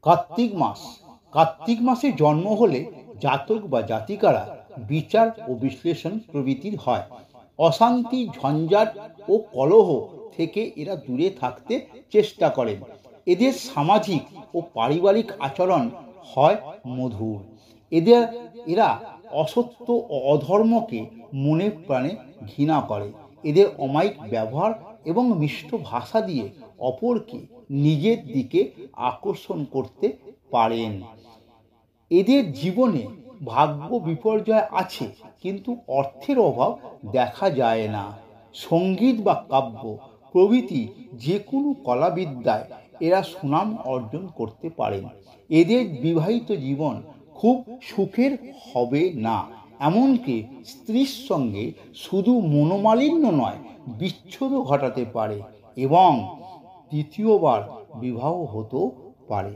কার্তিক মাসে জন্ম হলে জাতক বা জাতিকারা বিচার ও বিশ্লেষণ প্রভৃতির হয়। অশান্তি, ঝঞ্ঝাট ও কলহ থেকে এরা দূরে থাকতে চেষ্টা করেন। এদের সামাজিক ও পারিবারিক আচরণ হয় মধুর। এরা অসত্য ও অধর্মকে মনে প্রাণে ঘৃণা করে। এদের অমায়িক ব্যবহার এবং মিষ্ট ভাষা দিয়ে অপরকে নিজের দিকে আকর্ষণ করতে পারেন। এদের জীবনে ভাগ্য বিপর্যয় আছে, কিন্তু অর্থের অভাব দেখা যায় না। সঙ্গীত বা কাব্য প্রভৃতি যে কোনো কলাবিদ্যায় এরা সুনাম অর্জন করতে পারেন। এদের বিবাহিত জীবন খুব সুখের হবে না, এমনকি স্ত্রীর সঙ্গে শুধু মনোমালিন্য নয়, বিচ্ছেদও ঘটাতে পারে এবং তৃতীয়বার বিবাহ হতেও পারে।